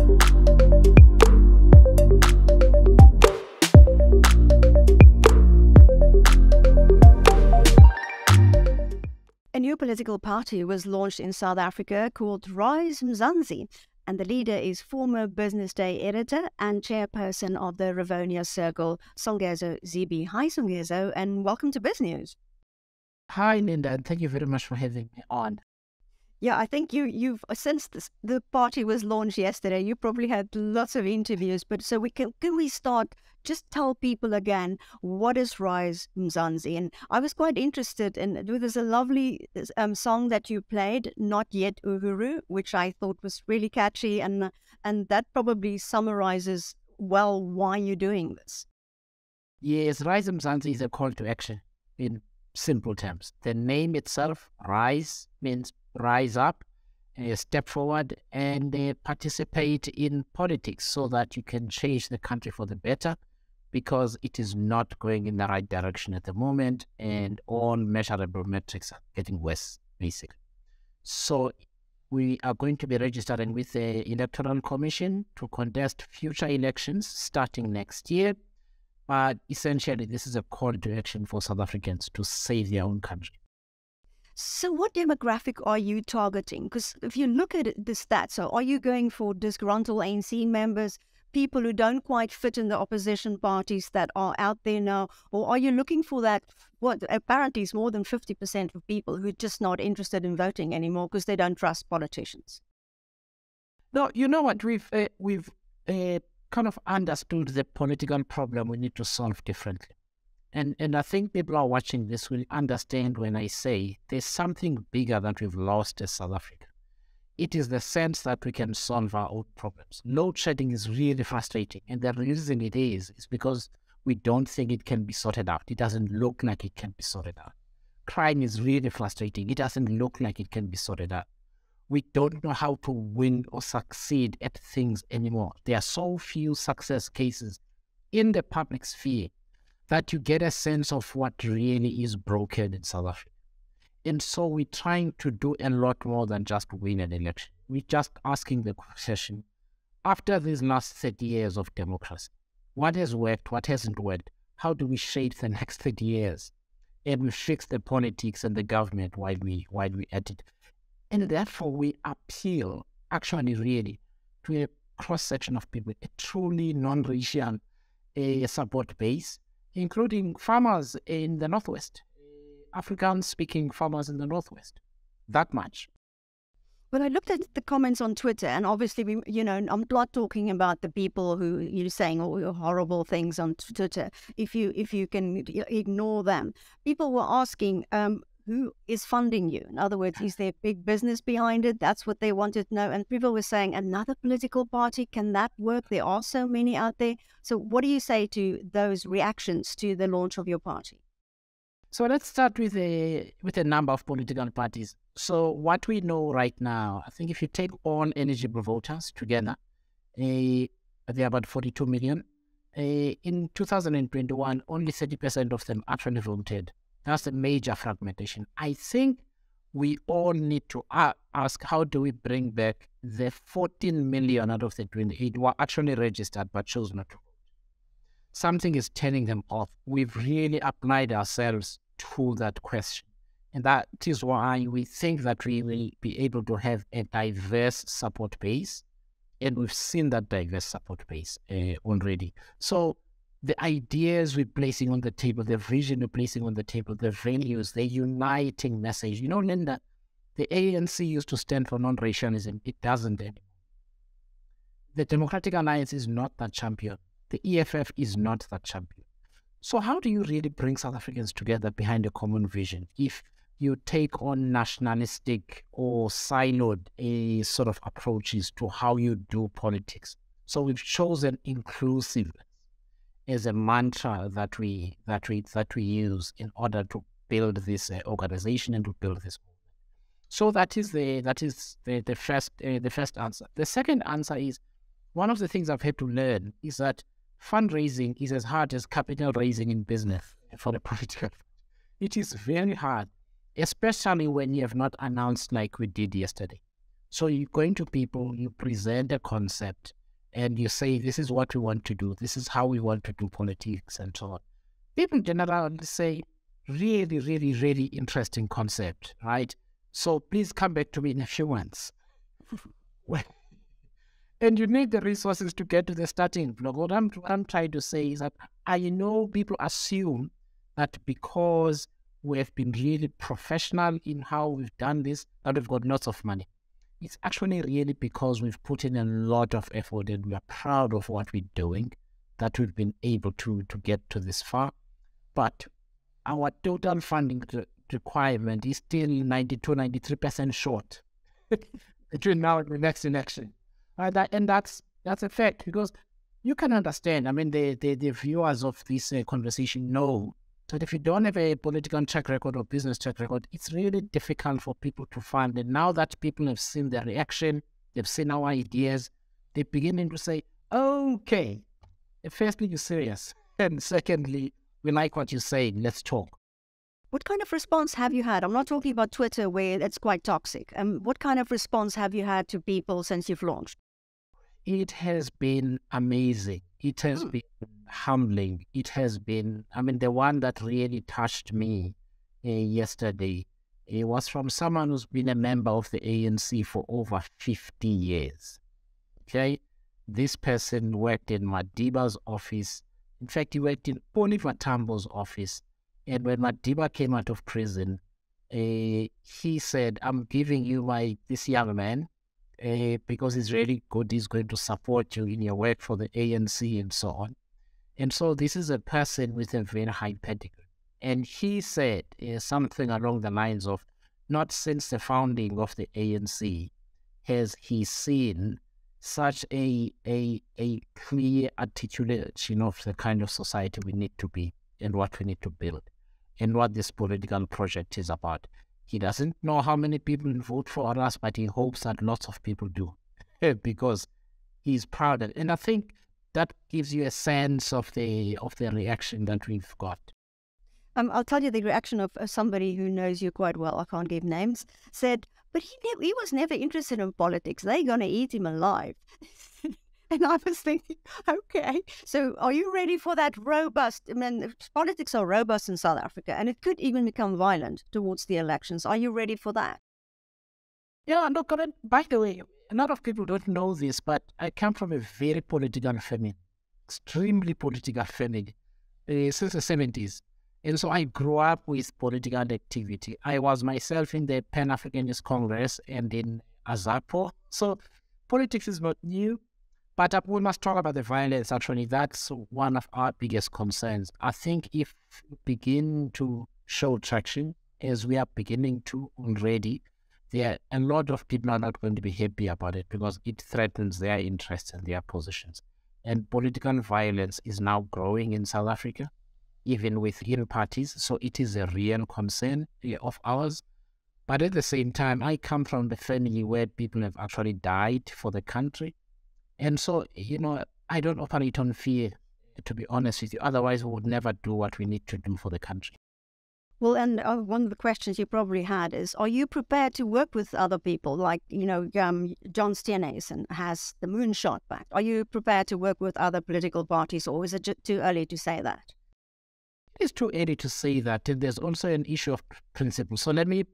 A new political party was launched in South Africa called RISE Mzansi, and the leader is former Business Day editor and chairperson of the Rivonia Circle, Songezo Zibi. Hi, Songezo, and welcome to BizNews. Hi, Linda, and thank you very much for having me on. Yeah, I think you've since the party was launched yesterday, you probably had lots of interviews, but so can we start, just tell people again, what is RISE Mzansi? And I was quite interested in, there's a lovely song that you played, Not Yet Uhuru, which I thought was really catchy, and that probably summarizes well why you're doing this. Yes, RISE Mzansi is a call to action in simple terms. The name itself, RISE, means rise up, step forward, and participate in politics so that you can change the country for the better, because it is not going in the right direction at the moment, and all measurable metrics are getting worse, basically. So we are going to be registering with the Electoral Commission to contest future elections starting next year. But essentially, this is a call to action for South Africans to save their own country. So what demographic are you targeting? Because if you look at the stats, so are you going for disgruntled ANC members, people who don't quite fit in the opposition parties that are out there now? Or are you looking for that, what apparently is more than 50% of people who are just not interested in voting anymore because they don't trust politicians? No, you know what? We've kind of understood the political problem we need to solve differently. And I think people are watching this will understand when I say there's something bigger that we've lost as South Africa. It is the sense that we can solve our own problems. Load shedding is really frustrating. And the reason it is because we don't think it can be sorted out. It doesn't look like it can be sorted out. Crime is really frustrating. It doesn't look like it can be sorted out. We don't know how to win or succeed at things anymore. There are so few success cases in the public sphere that you get a sense of what really is broken in South Africa. And so we're trying to do a lot more than just win an election. We're just asking the question, after these last 30 years of democracy, what has worked, what hasn't worked? How do we shape the next 30 years? And we fix the politics and the government while we at it. And therefore we appeal, actually really, to a cross-section of people, a truly non-racial support base, including farmers in the Northwest, African-speaking farmers in the Northwest, that much. Well, I looked at the comments on Twitter, and obviously, I'm not talking about the people who you're saying all horrible things on Twitter. If you can ignore them, people were asking, who is funding you? In other words, is there big business behind it? That's what they wanted to know. And people were saying, another political party, can that work? There are so many out there. So what do you say to those reactions to the launch of your party? So let's start with a number of political parties. So what we know right now, I think if you take all eligible voters together, they are about 42 million. In 2021, only 30% of them actually voted. That's a major fragmentation. I think we all need to ask, how do we bring back the 14 million out of the 28 who are actually registered but chose not to vote? Something is turning them off. We've really applied ourselves to that question. And that is why we think that we will be able to have a diverse support base. And we've seen that diverse support base already. So the ideas we're placing on the table, the vision we're placing on the table, the values, the uniting message. You know, Linda, the ANC used to stand for non-racialism. It doesn't anymore. The Democratic Alliance is not that champion. The EFF is not that champion. So how do you really bring South Africans together behind a common vision if you take on nationalistic or siloed sort of approaches to how you do politics? So we've chosen inclusiveness as a mantra that we use in order to build this organization and to build this movement. So that is the first answer. The second answer is, one of the things I've had to learn is that fundraising is as hard as capital raising in business for the political. It is very hard, especially when you have not announced like we did yesterday. So you go into people, you present a concept, and you say, this is what we want to do. This is how we want to do politics and so on. People generally say, really, really, really interesting concept, right? So please come back to me in a few months. And you need the resources to get to the starting block. What I'm trying to say is that I know people assume that because we have been really professional in how we've done this, that we've got lots of money. It's actually really because we've put in a lot of effort and we are proud of what we're doing, that we've been able to get to this far. But our total funding requirement is still 92-93% short between now and the next election. And that's a fact, because you can understand, I mean, the viewers of this conversation know that if you don't have a political track record or business track record, it's really difficult for people to fund. And now that people have seen the reaction, they've seen our ideas, they're beginning to say, okay, firstly, you're serious. And secondly, we like what you're saying, let's talk. What kind of response have you had? I'm not talking about Twitter where it's quite toxic. What kind of response have you had to people since you've launched? It has been amazing. It has been humbling. It has been, I mean, the one that really touched me yesterday, it was from someone who's been a member of the ANC for over 50 years. Okay? This person worked in Madiba's office. In fact, he worked in Oliver Tambo's office. And when Madiba came out of prison, he said, I'm giving you this young man because he's really good. He's going to support you in your work for the ANC and so on. And so this is a person with a very high pedigree. And he said something along the lines of, not since the founding of the ANC has he seen such a clear articulation of the kind of society we need to be and what we need to build and what this political project is about. He doesn't know how many people will vote for us, but he hopes that lots of people do because he's proud. And I think that gives you a sense of the reaction that we've got. I'll tell you the reaction of somebody who knows you quite well. I can't give names. Said, but he was never interested in politics. They're going to eat him alive. And I was thinking, okay, so are you ready for that robust? I mean, politics are robust in South Africa, and it could even become violent towards the elections. Are you ready for that? Yeah, look, I mean, by the way, a lot of people don't know this, but I come from a very political family, extremely political family, since the 70s. And so I grew up with political activity. I was myself in the Pan-Africanist Congress and in AZAPO. So politics is not new, but we must talk about the violence. Actually, that's one of our biggest concerns. I think if we begin to show traction, as we are beginning to already, there a lot of people are not going to be happy about it because it threatens their interests and their positions. And political violence is now growing in South Africa, even within parties. So it is a real concern of ours. But at the same time, I come from the family where people have actually died for the country. And so, I don't operate on fear, to be honest with you. Otherwise, we would never do what we need to do for the country. Well, and one of the questions you probably had is, are you prepared to work with other people? Like, John Steenhuisen has the Moonshot Pact. Are you prepared to work with other political parties, or is it too early to say that? It's too early to say that. And there's also an issue of principle. So let me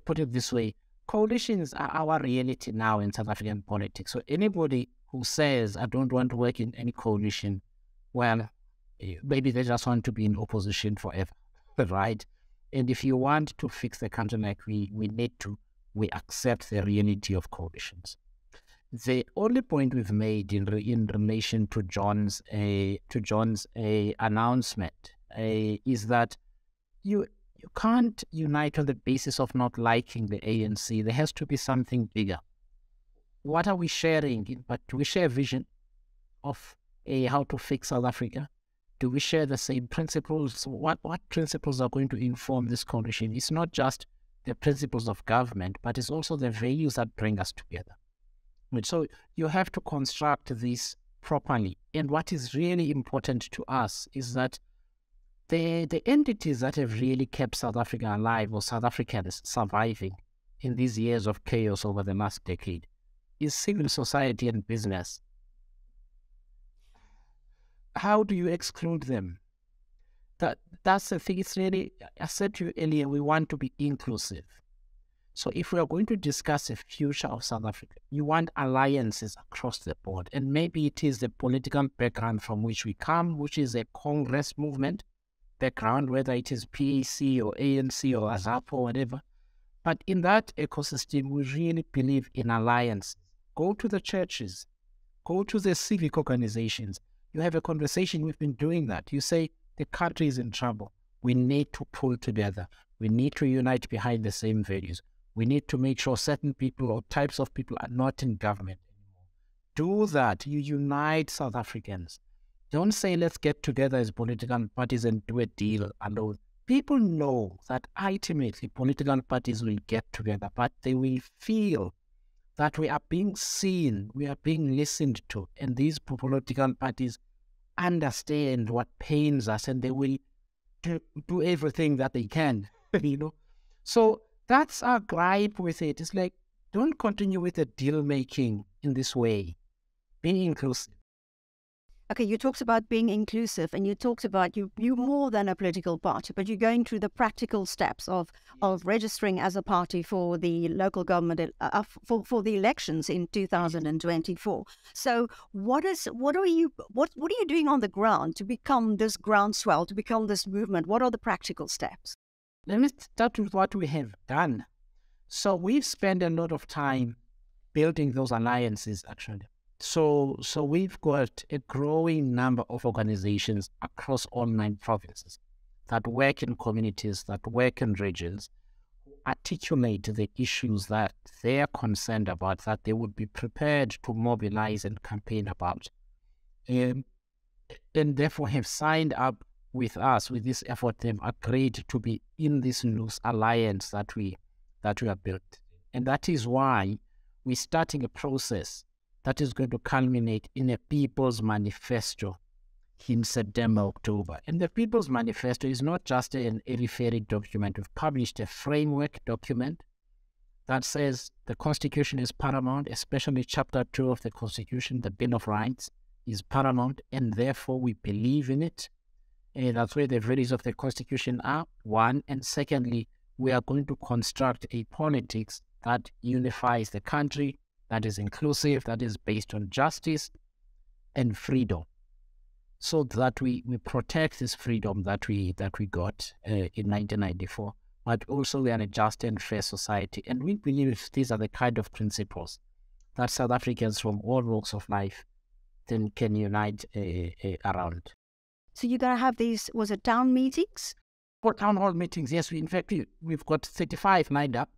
put it this way. Coalitions are our reality now in South African politics. So anybody who says, I don't want to work in any coalition, well, maybe they just want to be in opposition forever, right? And if you want to fix the country like we need to, we accept the reality of coalitions. The only point we've made in relation to John's announcement is that you can't unite on the basis of not liking the ANC. There has to be something bigger. What are we sharing? But do we share a vision of how to fix South Africa? Do we share the same principles? What principles are going to inform this coalition? It's not just the principles of government, but it's also the values that bring us together. So you have to construct this properly. And what is really important to us is that the entities that have really kept South Africa alive or South Africans surviving in these years of chaos over the last decade is civil society and business. How do you exclude them? That's the thing. It's really, I said to you earlier, we want to be inclusive. So if we are going to discuss the future of South Africa, you want alliances across the board. And maybe it is the political background from which we come, which is a Congress movement background, whether it is PAC or ANC or AZAP or whatever. But in that ecosystem, we really believe in alliance. Go to the churches, go to the civic organizations. You have a conversation, we've been doing that. You say, the country is in trouble. We need to pull together. We need to unite behind the same values. We need to make sure certain people or types of people are not in government anymore. Do that. You unite South Africans. Don't say, let's get together as political parties and do a deal alone. People know that ultimately political parties will get together, but they will feel that we are being seen, we are being listened to, and these political parties understand what pains us, and they will do everything that they can, So that's our gripe with it. It's like, don't continue with the deal making in this way. Be inclusive. Okay, you talked about being inclusive, and you talked about you're more than a political party, but you're going through the practical steps of registering as a party for the local government for the elections in 2024. So, what are you doing on the ground to become this groundswell, to become this movement? What are the practical steps? Let me start with what we have done. So we've spent a lot of time building those alliances, actually. So we've got a growing number of organizations across all 9 provinces that work in communities, that work in regions, who articulate the issues that they're concerned about, that they would be prepared to mobilize and campaign about. And therefore have signed up with us, with this effort. They've agreed to be in this loose alliance that we have built. And that is why we're starting a process that is going to culminate in a People's Manifesto in September, October. And the People's Manifesto is not just an airy-fairy document. We've published a framework document that says the Constitution is paramount, especially Chapter 2 of the Constitution, the Bill of Rights, is paramount, and therefore we believe in it. And that's where the values of the Constitution are, one. And secondly, we are going to construct a politics that unifies the country, that is inclusive, that is based on justice and freedom, so that we protect this freedom that we got in 1994, but also we are a just and fair society. And we believe these are the kind of principles that South Africans from all walks of life then can unite around. So you're going to have these, was it town meetings? For town hall meetings, yes. In fact, we've got 35 lined up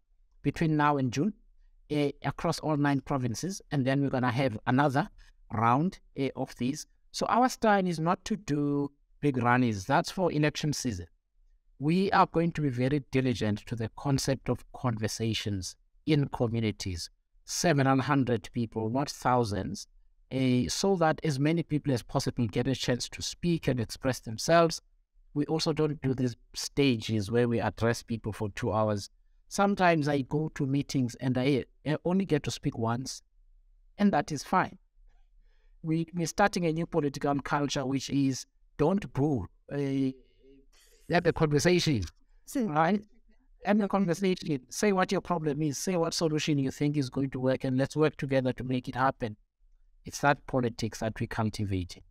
between now and June. Across all 9 provinces, and then we're going to have another round of these. So our style is not to do big rallies. That's for election season. We are going to be very diligent to the concept of conversations in communities, 700 people, not thousands, so that as many people as possible get a chance to speak and express themselves. We also don't do these stages where we address people for 2 hours. Sometimes I go to meetings and I only get to speak once, and that is fine. We're starting a new political culture, which is don't boo. Have a conversation, right? Have a conversation. Say what your problem is. Say what solution you think is going to work, and let's work together to make it happen. It's that politics that we cultivate.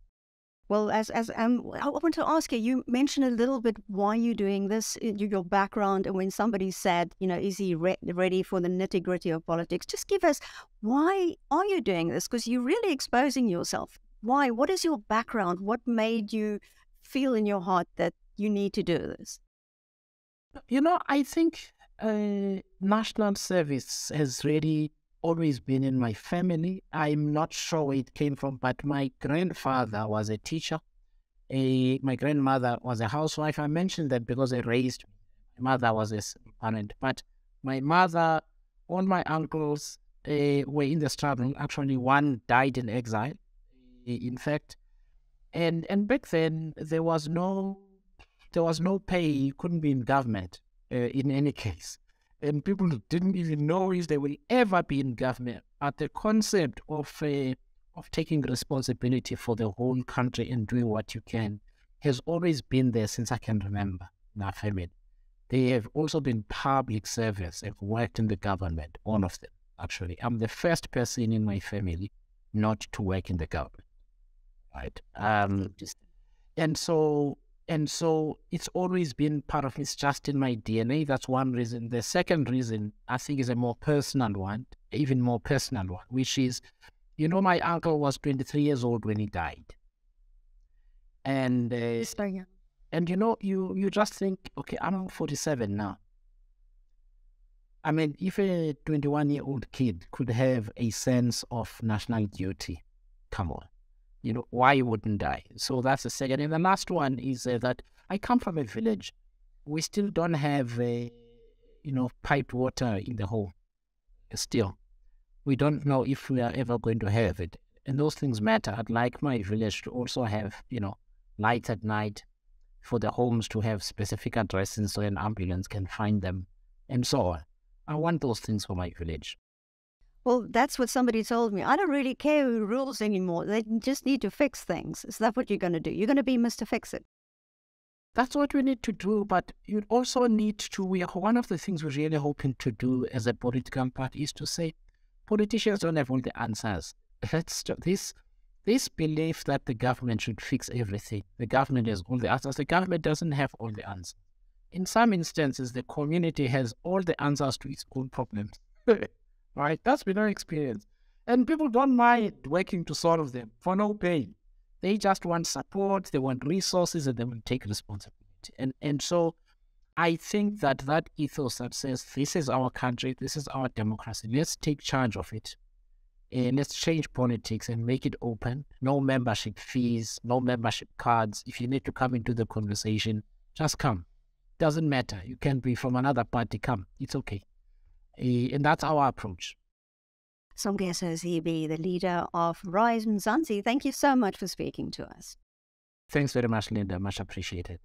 Well, I want to ask you, you mentioned a little bit why you're doing this, your background, and when somebody said, is he ready for the nitty-gritty of politics? Just give us, why are you doing this? Because you're really exposing yourself. Why? What is your background? What made you feel in your heart that you need to do this? I think national service has really always been in my family. I'm not sure where it came from, but my grandfather was a teacher. My grandmother was a housewife. I mentioned that because I raised me. My mother was a parent, but my mother, all my uncles were in the struggle. Actually, one died in exile, in fact. And back then, there was no pay. You couldn't be in government in any case. and people didn't even know if they will ever be in government. But the concept of taking responsibility for the whole country and doing what you can has always been there since I can remember in our family. They have also been public servants, have worked in the government, all of them, actually. I'm the first person in my family not to work in the government, right? And so it's always been part of me. It's just in my DNA. That's one reason. The second reason, I think, is a more personal one, even more personal one, which is, you know, my uncle was 23 years old when he died. And you know, you just think, okay, I'm 47 now. I mean, if a 21-year-old kid could have a sense of national duty, come on, you know, why wouldn't I? So that's the second. And the last one is that I come from a village. We still don't have, piped water in the home. Still, we don't know if we are ever going to have it. And those things matter. I'd like my village to also have, lights at night, for the homes to have specific addresses so an ambulance can find them, and so on. I want those things for my village. Well, that's what somebody told me. I don't really care who rules anymore. They just need to fix things. Is that what you're going to do? You're going to be Mr. Fix-It. That's what we need to do, but you also need to, one of the things we're really hoping to do as a political party is to say, politicians don't have all the answers. This belief that the government should fix everything, the government has all the answers, the government doesn't have all the answers. In some instances, the community has all the answers to its own problems. Right? That's been our experience. And people don't mind working to solve them for no pay. They just want support, they want resources, and they will take responsibility. And so I think that ethos that says, this is our country, this is our democracy, let's take charge of it. And let's change politics and make it open. No membership fees, no membership cards. If you need to come into the conversation, just come. Doesn't matter. You can be from another party, come. It's okay. And that's our approach. Songezo Zibi, the leader of RISE Mzansi, thank you so much for speaking to us. Thanks very much, Linda. Much appreciated.